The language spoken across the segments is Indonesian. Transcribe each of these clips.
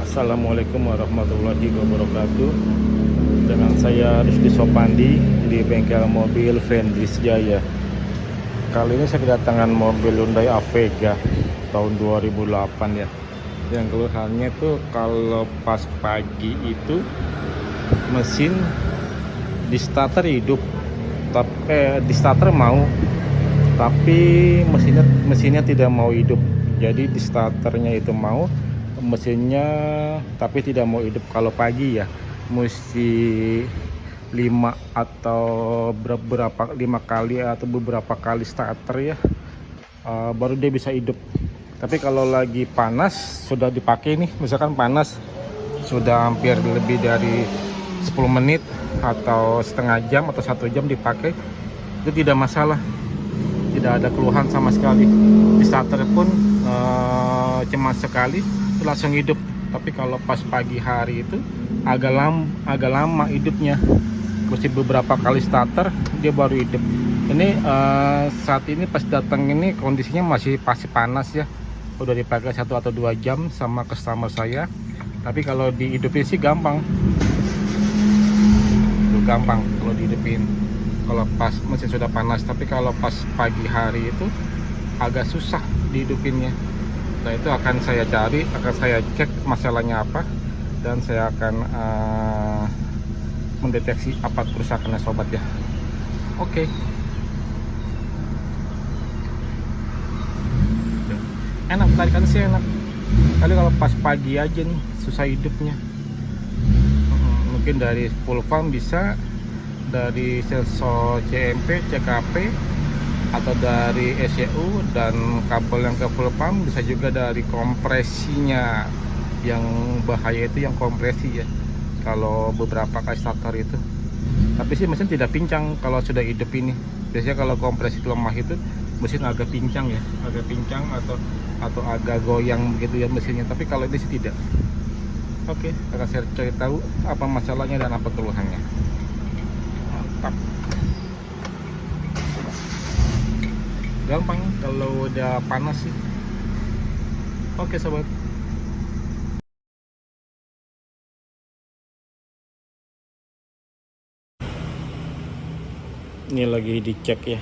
Assalamualaikum warahmatullahi wabarakatuh. Dengan saya Rizky Sopandi di bengkel mobil Vendris Jaya. Kali ini saya kedatangan mobil Hyundai Avega tahun 2008 ya. Yang keluhannya tuh kalau pas pagi itu mesin di starter hidup, tapi di starter mau, tapi mesinnya tidak mau hidup. Jadi di starternya itu mau, mesinnya tapi tidak mau hidup. Kalau pagi ya mesti 5 atau beberapa 5 kali atau beberapa kali starter ya, baru dia bisa hidup. Tapi kalau lagi panas, sudah dipakai nih, misalkan panas sudah hampir lebih dari 10 menit atau setengah jam atau 1 jam dipakai, itu tidak masalah, tidak ada keluhan sama sekali. Di starter pun cuma sekali itu langsung hidup. Tapi kalau pas pagi hari itu agak lama hidupnya, mesti beberapa kali starter dia baru hidup. Ini saat ini pas datang ini kondisinya masih panas ya, udah dipakai 1 atau 2 jam sama customer saya. Tapi kalau dihidupin sih gampang, itu gampang kalau dihidupin kalau pas mesin sudah panas. Tapi kalau pas pagi hari itu agak susah dihidupinnya. Nah, itu akan saya cari, akan saya cek masalahnya apa, dan saya akan mendeteksi apa kerusakannya sobat ya. Oke. Enak, tarikan sih enak. Kali kalau pas pagi aja nih susah hidupnya. Mungkin dari full farm bisa, dari sensor CMP, CKP, atau dari ECU dan kabel yang ke full pump, bisa juga dari kompresinya. Yang bahaya itu yang kompresi ya, kalau beberapa kali starter itu. Tapi sih mesin tidak pincang kalau sudah hidup ini. Biasanya kalau kompresi lemah itu mesin agak pincang ya, agak pincang atau agak goyang begitu ya mesinnya. Tapi kalau ini sih tidak. Oke, akan saya cari tahu apa masalahnya dan apa keluhannya. Mantap. Gampang kalau udah panas sih. Oke sobat. Ini lagi dicek ya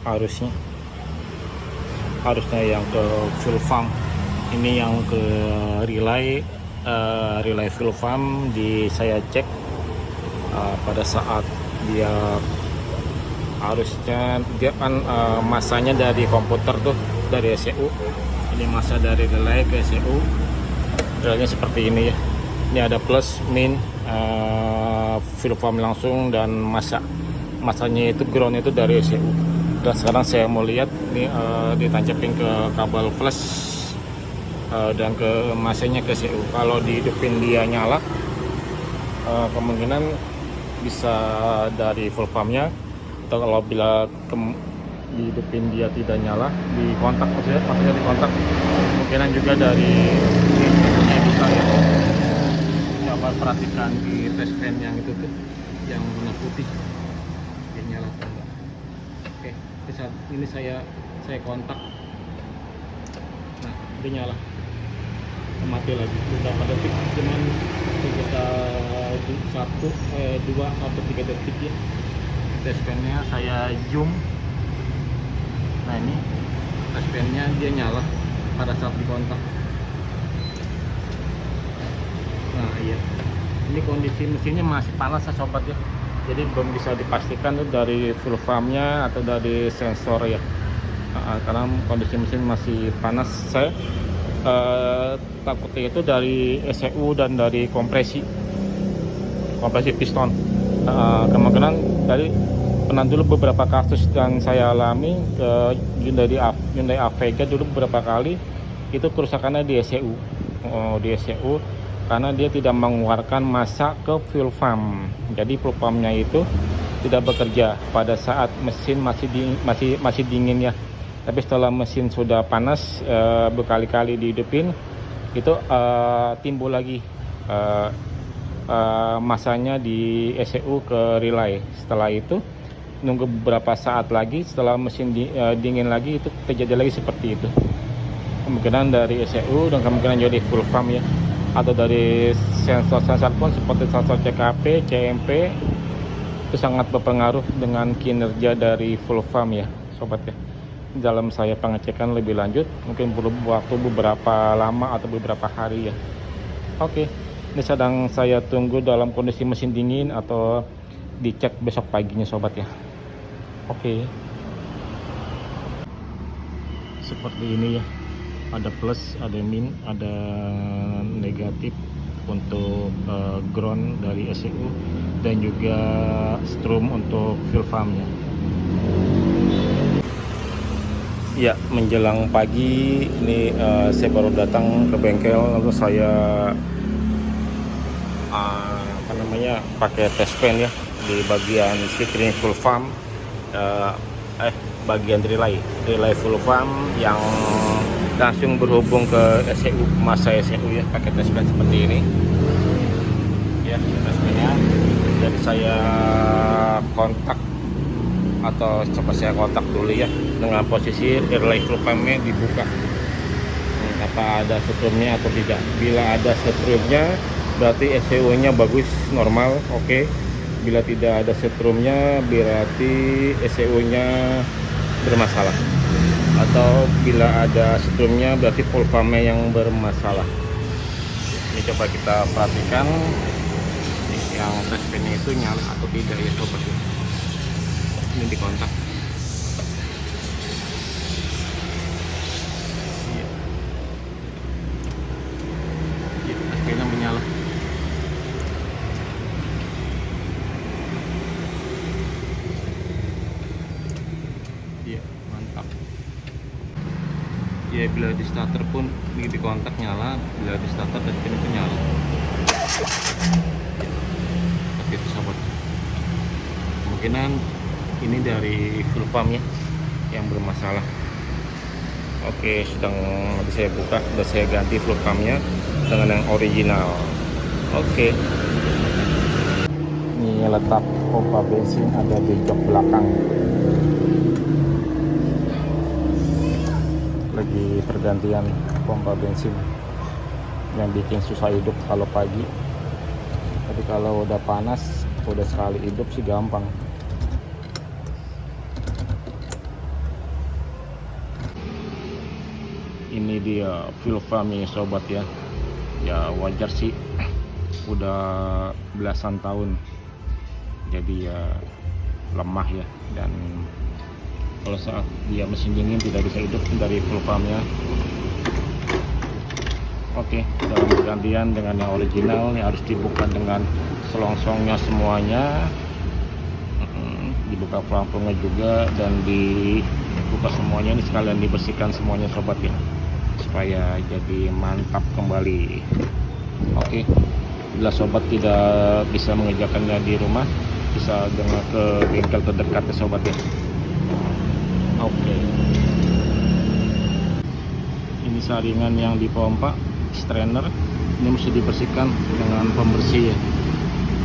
arusnya yang ke full farm. Ini yang ke relay full farm saya cek pada saat dia harusnya dia kan masanya dari komputer tuh, dari ECU. Ini masa dari relay ke ECU, relaynya seperti ini ya. Ini ada plus, min, full farm langsung, dan masanya itu ground itu dari ECU. Dan sekarang saya mau lihat ini ditancapin ke kabel flash dan ke masanya ke ECU. Kalau dihidupin dia nyala, kemungkinan bisa dari full farmnya, atau kalau bila dihidupin dia tidak nyala, di kontak maksudnya di kontak, kemungkinan juga dari ini bisa ya. Coba perhatikan di test pen yang itu tuh, yang warna putih, dia nyala atau enggak. Oke, saat ini saya kontak, nah dia nyala, mati lagi beberapa detik, cuman sekitar 2 atau 3 detik ya. Test pennya saya zoom. Nah, ini test pennya dia nyala pada saat dikontak. Nah iya, ini kondisi mesinnya masih panas ya sobat ya. Jadi belum bisa dipastikan tuh dari full farmnya atau dari sensor ya. Karena kondisi mesin masih panas. Saya takutnya itu dari ECU dan dari kompresi piston. Kemungkinan dari pernah dulu beberapa kasus yang saya alami ke Hyundai Avega dulu beberapa kali, itu kerusakannya di ECU. Di ECU karena dia tidak mengeluarkan massa ke fuel pump. Jadi fuel pumpnya itu tidak bekerja pada saat mesin masih dingin ya. Tapi setelah mesin sudah panas, berkali-kali dihidupin, itu timbul lagi masanya di ECU ke relay. Setelah itu nunggu beberapa saat lagi, setelah mesin dingin lagi, itu terjadi lagi seperti itu. Kemungkinan dari ECU dan kemungkinan jadi full pump ya. atau dari sensor-sensor pun seperti sensor CKP, CMP itu sangat berpengaruh dengan kinerja dari full farm ya sobat ya. Dalam saya pengecekan lebih lanjut mungkin perlu waktu beberapa lama atau beberapa hari ya. Oke, ini sedang saya tunggu dalam kondisi mesin dingin atau dicek besok paginya sobat ya. Oke, seperti ini ya, ada plus, ada min, ada negatif untuk ground dari ECU dan juga strum untuk fuel farmnya. Ya, menjelang pagi ini saya baru datang ke bengkel, lalu saya pakai test pen ya di bagian filtering full farm, bagian relay full farm yang langsung berhubung ke ECU, masa ECU ya, pakai test pen seperti ini ya test pennya. Jadi saya kontak atau coba saya kontak dulu ya dengan posisi relay full farmnya dibuka, apa ada setrumnya atau tidak. Bila ada setrumnya berarti ECU nya bagus, normal, oke. Bila tidak ada setrumnya berarti ECU nya bermasalah, atau bila ada setrumnya berarti full farmnya yang bermasalah. Ini coba kita perhatikan yang test pennya itu nyala atau tidak ya sobat. Ini di kontak ya, SP-nya menyala. Iya, mantap ya. Bila di starter pun di kontak nyala, bila di starter SP itu nyala ya. Tapi itu sobat, kemungkinan ini dari full farm ya yang bermasalah. Oke, sedang habis saya buka, sudah saya ganti full farmnya dengan yang original. Oke, ini letak pompa bensin ada di jok belakang, lagi pergantian pompa bensin yang bikin susah hidup kalau pagi. Tapi kalau udah panas, udah sekali hidup sih gampang. Ini dia fuel farmnya sobat ya. Ya wajar sih, udah belasan tahun, jadi ya lemah ya. Dan kalau saat dia mesin dingin tidak bisa hidup dari full farmnya. Oke, dalam pergantian dengan yang original ini harus dibuka dengan selongsongnya semuanya, dibuka pelampungnya juga dan dibuka semuanya. Ini sekalian dibersihkan semuanya sobat ya, supaya jadi mantap kembali. Oke, bila sobat tidak bisa mengerjakannya di rumah, bisa dengan ke bengkel terdekat ya sobat ya. Oke, ini saringan yang dipompa strainer, ini mesti dibersihkan dengan pembersih ya,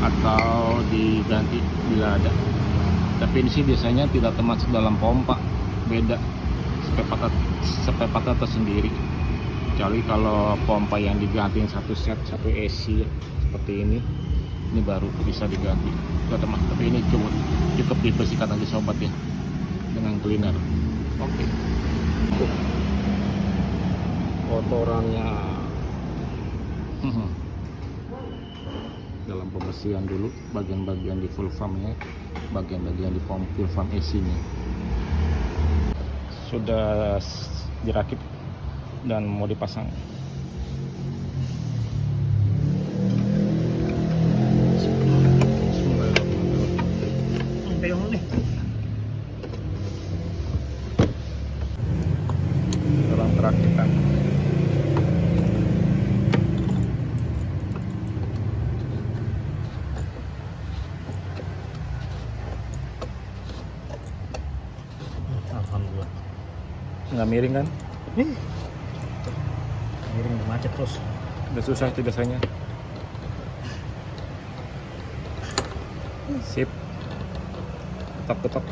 atau diganti bila ada. Tapi ini sih biasanya tidak termasuk dalam pompa, beda spare part tersendiri. Kecuali kalau pompa yang diganti satu set, satu AC ya, seperti ini baru bisa diganti, tidak termasuk. Tapi ini cukup dibersihkan aja sobat ya dengan cleaner. Oke, kotorannya dalam pembersihan dulu bagian-bagian di full farm ya, bagian-bagian di full farm AC nya sudah dirakit dan mau dipasang. Dalam perakitan alhamdulillah nggak miring kan? Miring macet terus, udah susah itu biasanya. Sip, tetap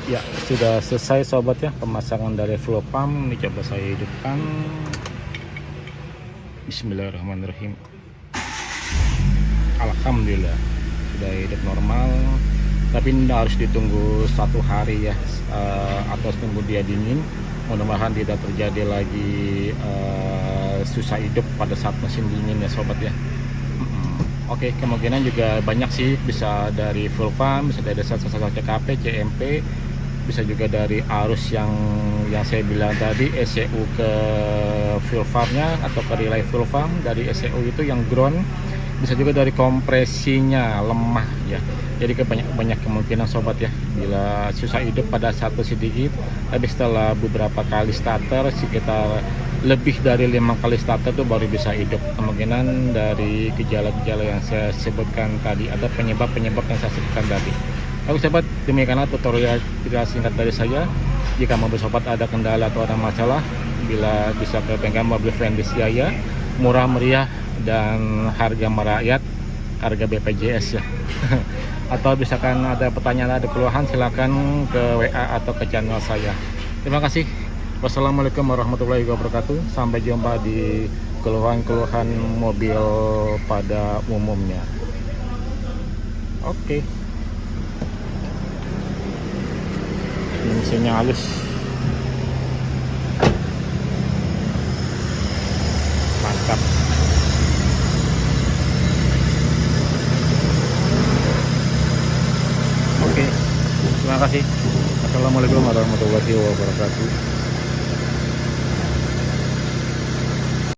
ya. Sudah selesai sobat ya pemasangan dari full farm. Ini coba saya hidupkan. Bismillahirrahmanirrahim. Alhamdulillah sudah hidup normal, tapi ini harus ditunggu 1 hari ya, atau tunggu dia dingin. Mudah-mudahan tidak terjadi lagi susah hidup pada saat mesin dingin ya sobat ya. Oke, kemungkinan juga banyak sih, bisa dari full pump, bisa dari sensor CKP, CMP, bisa juga dari arus yang saya bilang tadi, ECU ke full pumpnya atau ke relay full pump. Dari ECU itu yang ground, bisa juga dari kompresinya lemah ya. Jadi banyak kemungkinan sobat ya, bila susah hidup pada saat mesin dingin, tapi setelah beberapa kali starter, sekitar lebih dari 5 kali starter tuh baru bisa hidup. Kemungkinan dari gejala-gejala yang saya sebutkan tadi, ada penyebab-penyebab yang saya sebutkan tadi. Oke sobat, demikianlah tutorial singkat dari saya. Jika mobil sobat ada kendala atau ada masalah, bila bisa ke bengkel mobil Fendis Jaya, murah meriah dan harga merakyat, harga BPJS ya. Atau misalkan ada pertanyaan, ada keluhan, silakan ke WA atau ke channel saya. Terima kasih. Wassalamualaikum warahmatullahi wabarakatuh. Sampai jumpa di keluhan-keluhan mobil pada umumnya. Oke. Mesinnya halus. Mantap. Oke. Terima kasih. Assalamualaikum warahmatullahi wabarakatuh.